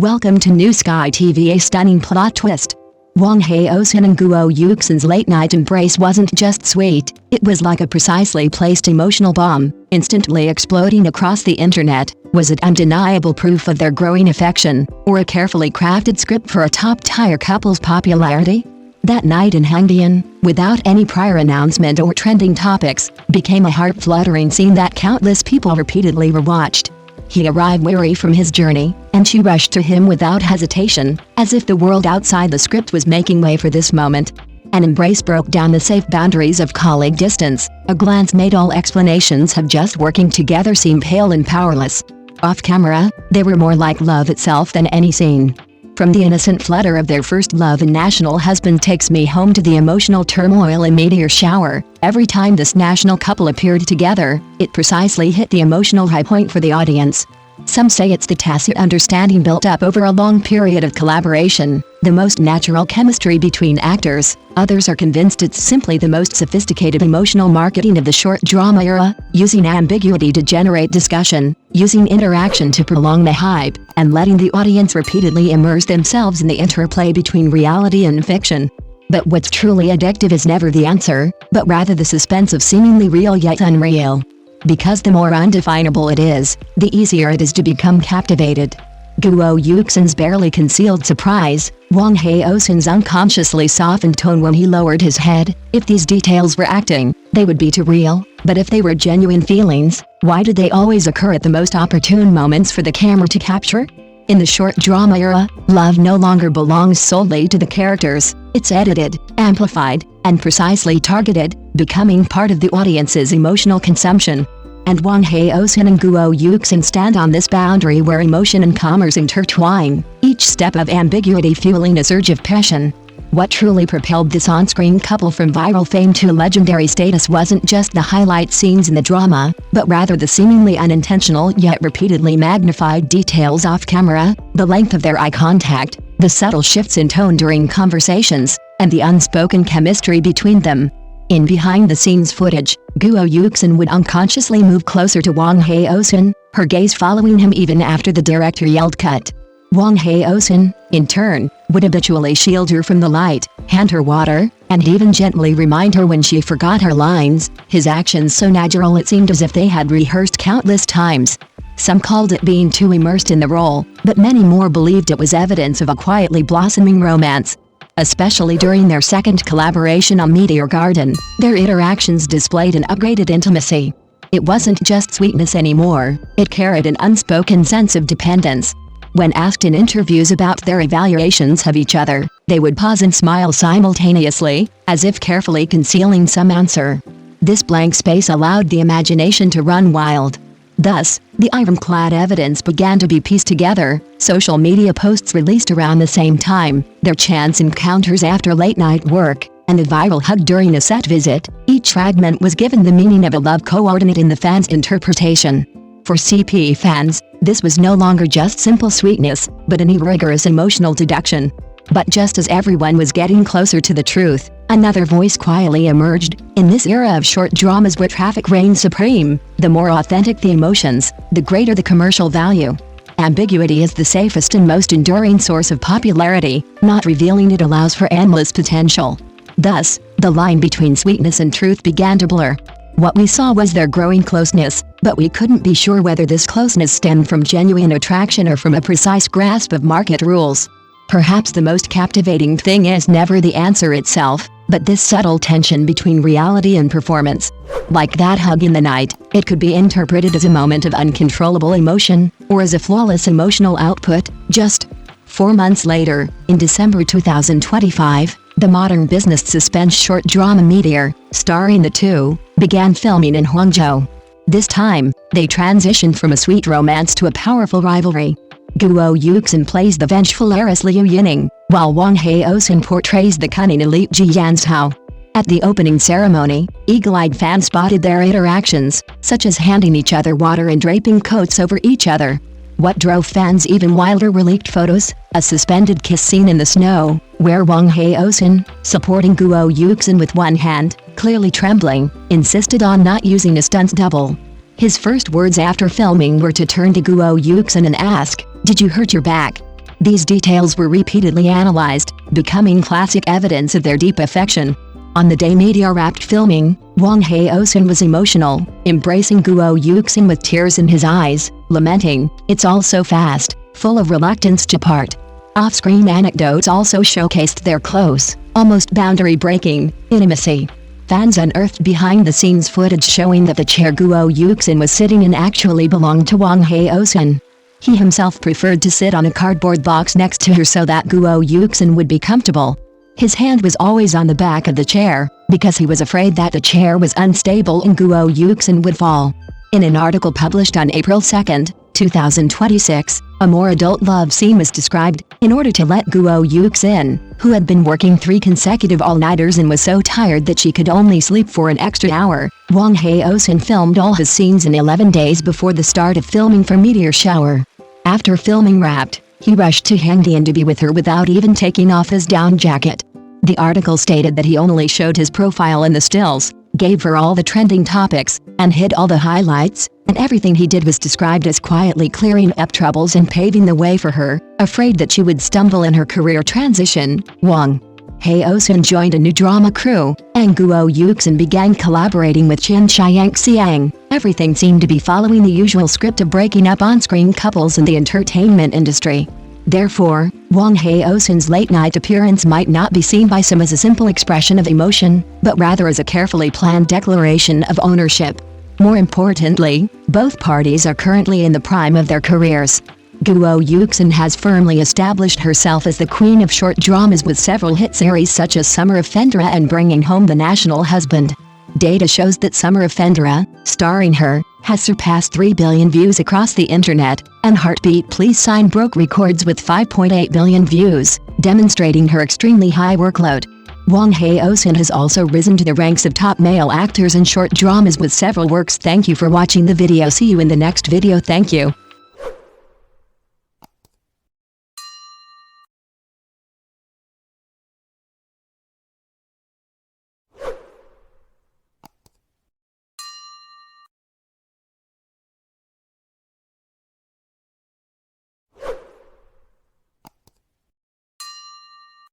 Welcome to New Sky TV. A stunning plot twist. Wang Haozhen and Guo Yuxin's late-night embrace wasn't just sweet, it was like a precisely placed emotional bomb, instantly exploding across the internet. Was it undeniable proof of their growing affection, or a carefully crafted script for a top-tier couple's popularity? That night in Haozhen, without any prior announcement or trending topics, became a heart-fluttering scene that countless people repeatedly rewatched. He arrived weary from his journey, and she rushed to him without hesitation, as if the world outside the script was making way for this moment. An embrace broke down the safe boundaries of colleague distance. A glance made all explanations of just working together seem pale and powerless. Off camera, they were more like love itself than any scene. From the innocent flutter of their first love in National Husband Takes Me Home to the emotional turmoil in Meteor Shower, every time this national couple appeared together, it precisely hit the emotional high point for the audience. Some say it's the tacit understanding built up over a long period of collaboration, the most natural chemistry between actors. Others are convinced it's simply the most sophisticated emotional marketing of the short drama era, using ambiguity to generate discussion, using interaction to prolong the hype, and letting the audience repeatedly immerse themselves in the interplay between reality and fiction. But what's truly addictive is never the answer, but rather the suspense of seemingly real yet unreal. Because the more undefinable it is, the easier it is to become captivated. Guo Yuxin's barely concealed surprise, Wang Haozhen's unconsciously softened tone when he lowered his head. If these details were acting, they would be too real, but if they were genuine feelings, why did they always occur at the most opportune moments for the camera to capture? In the short drama era, love no longer belongs solely to the characters. It's edited, amplified, and precisely targeted, becoming part of the audience's emotional consumption. And Wang Haozhen and Guo Yuxin stand on this boundary where emotion and commerce intertwine, each step of ambiguity fueling a surge of passion. What truly propelled this on-screen couple from viral fame to legendary status wasn't just the highlight scenes in the drama, but rather the seemingly unintentional yet repeatedly magnified details off-camera, the length of their eye contact, the subtle shifts in tone during conversations, and the unspoken chemistry between them. In behind-the-scenes footage, Guo Yuxin would unconsciously move closer to Wang Haozhen, her gaze following him even after the director yelled cut. Wang Haozhen, in turn, would habitually shield her from the light, hand her water, and even gently remind her when she forgot her lines, his actions so natural it seemed as if they had rehearsed countless times. Some called it being too immersed in the role, but many more believed it was evidence of a quietly blossoming romance. Especially during their second collaboration on Meteor Garden, their interactions displayed an upgraded intimacy. It wasn't just sweetness anymore, it carried an unspoken sense of dependence. When asked in interviews about their evaluations of each other, they would pause and smile simultaneously, as if carefully concealing some answer. This blank space allowed the imagination to run wild. Thus, the ironclad evidence began to be pieced together. Social media posts released around the same time, their chance encounters after late-night work, and a viral hug during a set visit, each fragment was given the meaning of a love coordinate in the fans' interpretation. For CP fans, this was no longer just simple sweetness, but an rigorous emotional deduction. But just as everyone was getting closer to the truth, another voice quietly emerged. In this era of short dramas where traffic reigns supreme, the more authentic the emotions, the greater the commercial value. Ambiguity is the safest and most enduring source of popularity. Not revealing it allows for endless potential. Thus, the line between sweetness and truth began to blur. What we saw was their growing closeness, but we couldn't be sure whether this closeness stemmed from genuine attraction or from a precise grasp of market rules. Perhaps the most captivating thing is never the answer itself, but this subtle tension between reality and performance. Like that hug in the night, it could be interpreted as a moment of uncontrollable emotion, or as a flawless emotional output. Just 4 months later, in December 2025, the modern business suspense short drama Meteor, starring the two, began filming in Hangzhou. This time, they transitioned from a sweet romance to a powerful rivalry. Guo Yuxin plays the vengeful heiress Liu Yining, while Wang Haozhen portrays the cunning elite Ji Yanzhao. At the opening ceremony, eagle-eyed fans spotted their interactions, such as handing each other water and draping coats over each other. What drove fans even wilder were leaked photos, a suspended kiss scene in the snow, where Wang Haozhen, supporting Guo Yuxin with one hand, clearly trembling, insisted on not using a stunt double. His first words after filming were to turn to Guo Yuxin and ask, "Did you hurt your back?" These details were repeatedly analyzed, becoming classic evidence of their deep affection. On the day media wrapped filming, Wang Haozhen was emotional, embracing Guo Yuxin with tears in his eyes, lamenting, "It's all so fast," full of reluctance to part. Off-screen anecdotes also showcased their close, almost boundary-breaking, intimacy. Fans unearthed behind-the-scenes footage showing that the chair Guo Yuxin was sitting in actually belonged to Wang Haozhen. He himself preferred to sit on a cardboard box next to her so that Guo Yuxin would be comfortable. His hand was always on the back of the chair, because he was afraid that the chair was unstable and Guo Yuxin would fall. In an article published on April 2, 2026, a more adult love scene was described. In order to let Guo Yuxin, who had been working 3 consecutive all-nighters and was so tired that she could only sleep for an extra hour, Wang Haozhen filmed all his scenes in 11 days before the start of filming for Meteor Shower. After filming wrapped, he rushed to Hangdian to be with her without even taking off his down jacket. The article stated that he only showed his profile in the stills, gave her all the trending topics, and hid all the highlights, and everything he did was described as quietly clearing up troubles and paving the way for her, afraid that she would stumble in her career transition. Wang Haozhen joined a new drama crew, and Guo Yuxin began collaborating with Chen Xiang. Everything seemed to be following the usual script of breaking up on-screen couples in the entertainment industry. Therefore, Wang Haozhen's late-night appearance might not be seen by some as a simple expression of emotion, but rather as a carefully planned declaration of ownership. More importantly, both parties are currently in the prime of their careers. Guo Yuxin has firmly established herself as the queen of short dramas with several hit series such as Summer of Fendra and Bringing Home the National Husband. Data shows that Summer of Fendra, starring her, has surpassed 3 billion views across the internet, and Heartbeat Please Sign broke records with 5.8 billion views, demonstrating her extremely high workload. Wang Haozhen has also risen to the ranks of top male actors in short dramas with several works. Thank you for watching the video. See you in the next video. Thank you.